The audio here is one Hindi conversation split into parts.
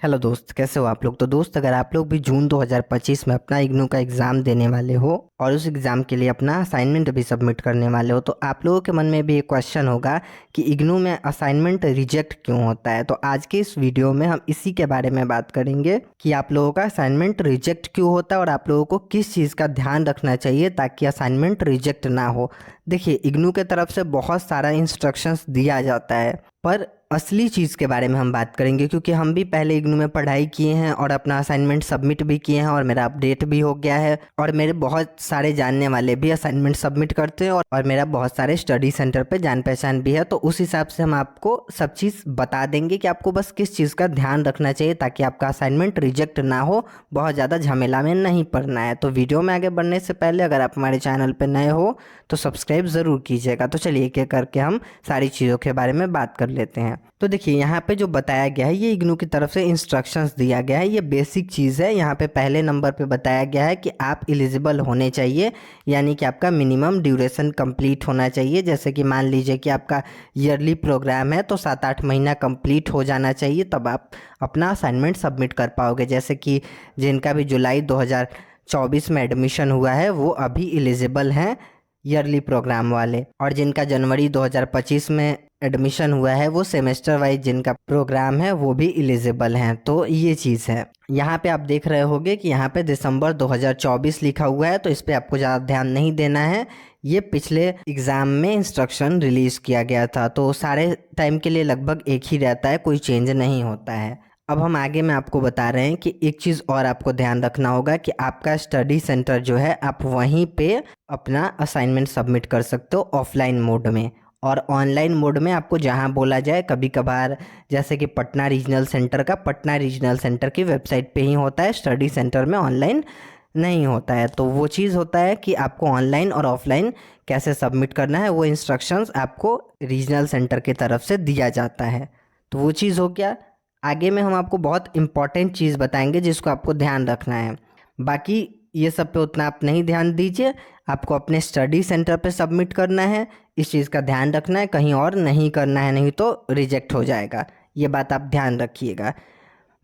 हेलो दोस्त, कैसे हो आप लोग। तो दोस्त, अगर आप लोग भी जून 2025 में अपना इग्नू का एग्ज़ाम देने वाले हो और उस एग्ज़ाम के लिए अपना असाइनमेंट भी सबमिट करने वाले हो, तो आप लोगों के मन में भी एक क्वेश्चन होगा कि इग्नू में असाइनमेंट रिजेक्ट क्यों होता है। तो आज के इस वीडियो में हम इसी के बारे में बात करेंगे कि आप लोगों का असाइनमेंट रिजेक्ट क्यों होता है और आप लोगों को किस चीज़ का ध्यान रखना चाहिए ताकि असाइनमेंट रिजेक्ट ना हो। देखिए, इग्नू के तरफ से बहुत सारा इंस्ट्रक्शंस दिया जाता है, पर असली चीज़ के बारे में हम बात करेंगे क्योंकि हम भी पहले इग्नू में पढ़ाई किए हैं और अपना असाइनमेंट सबमिट भी किए हैं और मेरा अपडेट भी हो गया है और मेरे बहुत सारे जानने वाले भी असाइनमेंट सबमिट करते हैं और मेरा बहुत सारे स्टडी सेंटर पे जान पहचान भी है। तो उस हिसाब से हम आपको सब चीज़ बता देंगे कि आपको बस किस चीज़ का ध्यान रखना चाहिए ताकि आपका असाइनमेंट रिजेक्ट ना हो, बहुत ज़्यादा झमेला में नहीं पड़ना है। तो वीडियो में आगे बढ़ने से पहले अगर आप हमारे चैनल पर नए हो तो सब्सक्राइब ज़रूर कीजिएगा। तो चलिए एक एक करके हम सारी चीज़ों के बारे में बात कर लेते हैं। तो देखिए, यहाँ पे जो बताया गया है ये इग्नू की तरफ से इंस्ट्रक्शंस दिया गया है, ये बेसिक चीज़ है। यहाँ पे पहले नंबर पे बताया गया है कि आप एलिजिबल होने चाहिए, यानी कि आपका मिनिमम ड्यूरेशन कंप्लीट होना चाहिए। जैसे कि मान लीजिए कि आपका ईयरली प्रोग्राम है तो 7-8 महीना कंप्लीट हो जाना चाहिए, तब आप अपना असाइनमेंट सबमिट कर पाओगे। जैसे कि जिनका भी जुलाई 2024 में एडमिशन हुआ है वो अभी एलिजिबल हैं ईयरली प्रोग्राम वाले, और जिनका जनवरी 2025 में एडमिशन हुआ है वो सेमेस्टर वाइज जिनका प्रोग्राम है वो भी एलिजिबल हैं। तो ये चीज़ है। यहाँ पे आप देख रहे होगे कि यहाँ पे दिसंबर 2024 लिखा हुआ है, तो इस पे आपको ज़्यादा ध्यान नहीं देना है। ये पिछले एग्ज़ाम में इंस्ट्रक्शन रिलीज़ किया गया था, तो सारे टाइम के लिए लगभग एक ही रहता है, कोई चेंज नहीं होता है। अब हम आगे में आपको बता रहे हैं कि एक चीज़ और आपको ध्यान रखना होगा कि आपका स्टडी सेंटर जो है आप वहीं पे अपना असाइनमेंट सबमिट कर सकते हो ऑफलाइन मोड में, और ऑनलाइन मोड में आपको जहां बोला जाए, कभी कभार जैसे कि पटना रीजनल सेंटर का पटना रीजनल सेंटर की वेबसाइट पे ही होता है, स्टडी सेंटर में ऑनलाइन नहीं होता है। तो वो चीज़ होता है कि आपको ऑनलाइन और ऑफलाइन कैसे सबमिट करना है वो इंस्ट्रक्शंस आपको रीजनल सेंटर की तरफ से दिया जाता है। तो वो चीज़ हो गया। आगे में हम आपको बहुत इंपॉर्टेंट चीज़ बताएंगे जिसको आपको ध्यान रखना है। बाकी ये सब पे उतना आप नहीं ध्यान दीजिए, आपको अपने स्टडी सेंटर पे सबमिट करना है, इस चीज़ का ध्यान रखना है, कहीं और नहीं करना है, नहीं तो रिजेक्ट हो जाएगा। ये बात आप ध्यान रखिएगा।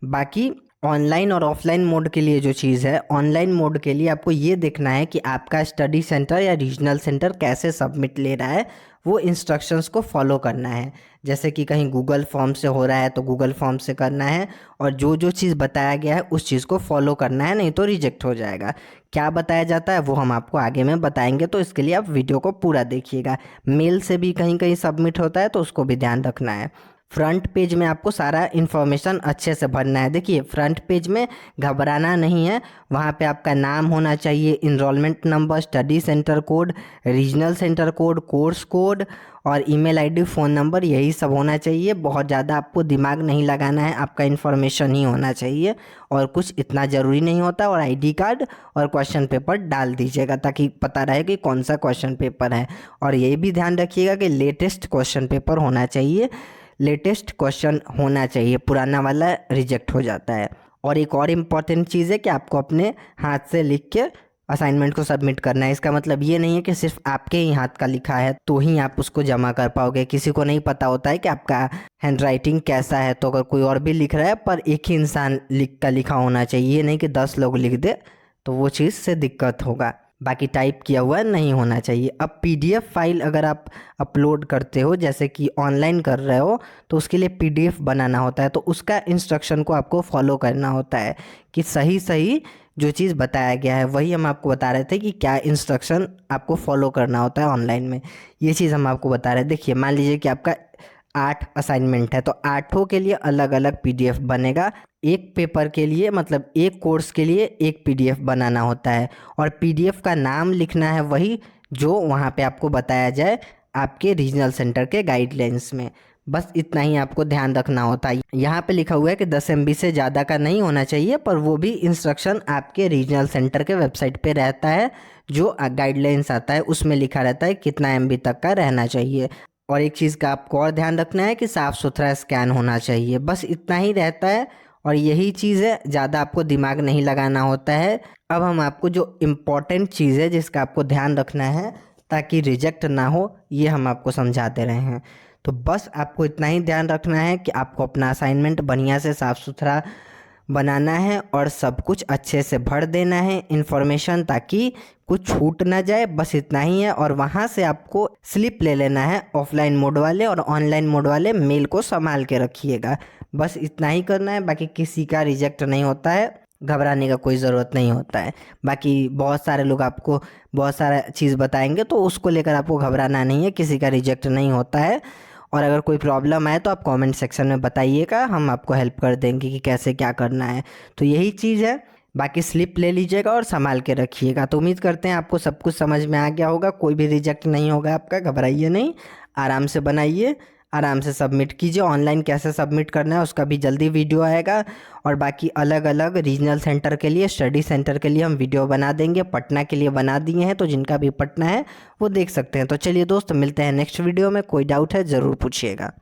बाकी ऑनलाइन और ऑफलाइन मोड के लिए जो चीज़ है, ऑनलाइन मोड के लिए आपको ये देखना है कि आपका स्टडी सेंटर या रीजनल सेंटर कैसे सबमिट ले रहा है, वो इंस्ट्रक्शंस को फॉलो करना है। जैसे कि कहीं गूगल फॉर्म से हो रहा है तो गूगल फॉर्म से करना है, और जो जो चीज़ बताया गया है उस चीज़ को फॉलो करना है, नहीं तो रिजेक्ट हो जाएगा। क्या बताया जाता है वो हम आपको आगे में बताएंगे, तो इसके लिए आप वीडियो को पूरा देखिएगा। मेल से भी कहीं कहीं सबमिट होता है तो उसको भी ध्यान रखना है। फ्रंट पेज में आपको सारा इन्फॉर्मेशन अच्छे से भरना है। देखिए, फ्रंट पेज में घबराना नहीं है, वहाँ पे आपका नाम होना चाहिए, enrolment number, study centre code, regional centre code, course code और ईमेल आईडी, फ़ोन नंबर, यही सब होना चाहिए। बहुत ज़्यादा आपको दिमाग नहीं लगाना है, आपका इन्फॉर्मेशन ही होना चाहिए और कुछ इतना ज़रूरी नहीं होता। और आईडी कार्ड और क्वेश्चन पेपर डाल दीजिएगा ताकि पता रहे कि कौन सा क्वेश्चन पेपर है। और ये भी ध्यान रखिएगा कि लेटेस्ट क्वेश्चन पेपर होना चाहिए, लेटेस्ट क्वेश्चन होना चाहिए, पुराना वाला रिजेक्ट हो जाता है। और एक और इम्पॉर्टेंट चीज़ है कि आपको अपने हाथ से लिख के असाइनमेंट को सबमिट करना है। इसका मतलब ये नहीं है कि सिर्फ आपके ही हाथ का लिखा है तो ही आप उसको जमा कर पाओगे। किसी को नहीं पता होता है कि आपका हैंड राइटिंग कैसा है, तो अगर कोई और भी लिख रहा है पर एक ही इंसान लिखा होना चाहिए, ये नहीं कि 10 लोग लिख दे, तो वो चीज़ से दिक्कत होगा। बाकी टाइप किया हुआ नहीं होना चाहिए। अब पीडीएफ फाइल अगर आप अपलोड करते हो, जैसे कि ऑनलाइन कर रहे हो, तो उसके लिए पीडीएफ बनाना होता है, तो उसका इंस्ट्रक्शन को आपको फॉलो करना होता है कि सही सही जो चीज़ बताया गया है वही हम आपको बता रहे थे कि क्या इंस्ट्रक्शन आपको फॉलो करना होता है ऑनलाइन में, ये चीज़ हम आपको बता रहे हैं। देखिए, मान लीजिए कि आपका 8 असाइनमेंट है तो 8 के लिए अलग अलग पीडीएफ बनेगा। एक पेपर के लिए, मतलब एक कोर्स के लिए एक पीडीएफ बनाना होता है, और पीडीएफ का नाम लिखना है वही जो वहाँ पे आपको बताया जाए आपके रीजनल सेंटर के गाइडलाइंस में। बस इतना ही आपको ध्यान रखना होता है। यहाँ पे लिखा हुआ है कि 10 MB से ज़्यादा का नहीं होना चाहिए, पर वो भी इंस्ट्रक्शन आपके रीजनल सेंटर के वेबसाइट पे रहता है, जो गाइडलाइंस आता है उसमें लिखा रहता है कितना MB तक का रहना चाहिए। और एक चीज़ का आपको और ध्यान रखना है कि साफ़ सुथरा स्कैन होना चाहिए, बस इतना ही रहता है। और यही चीज़ है, ज़्यादा आपको दिमाग नहीं लगाना होता है। अब हम आपको जो इम्पोर्टेंट चीज़ है जिसका आपको ध्यान रखना है ताकि रिजेक्ट ना हो, ये हम आपको समझाते रहे हैं। तो बस आपको इतना ही ध्यान रखना है कि आपको अपना असाइनमेंट बढ़िया से साफ़ सुथरा बनाना है और सब कुछ अच्छे से भर देना है इन्फॉर्मेशन, ताकि कुछ छूट ना जाए। बस इतना ही है। और वहाँ से आपको स्लिप ले लेना है, ऑफलाइन मोड वाले और ऑनलाइन मोड वाले मेल को संभाल के रखिएगा। बस इतना ही करना है, बाकी किसी का रिजेक्ट नहीं होता है, घबराने का कोई ज़रूरत नहीं होता है। बाकी बहुत सारे लोग आपको बहुत सारा चीज़ बताएंगे, तो उसको लेकर आपको घबराना नहीं है, किसी का रिजेक्ट नहीं होता है। और अगर कोई प्रॉब्लम आए तो आप कमेंट सेक्शन में बताइएगा, हम आपको हेल्प कर देंगे कि कैसे क्या करना है। तो यही चीज़ है। बाकी स्लिप ले लीजिएगा और संभाल के रखिएगा। तो उम्मीद करते हैं आपको सब कुछ समझ में आ गया होगा, कोई भी रिजेक्ट नहीं होगा आपका, घबराइए नहीं, आराम से बनाइए, आराम से सबमिट कीजिए। ऑनलाइन कैसे सबमिट करना है उसका भी जल्दी वीडियो आएगा। और बाकी अलग अलग रीजनल सेंटर के लिए, स्टडी सेंटर के लिए हम वीडियो बना देंगे, पटना के लिए बना दिए हैं, तो जिनका भी पटना है वो देख सकते हैं। तो चलिए दोस्त, मिलते हैं नेक्स्ट वीडियो में। कोई डाउट है ज़रूर पूछिएगा।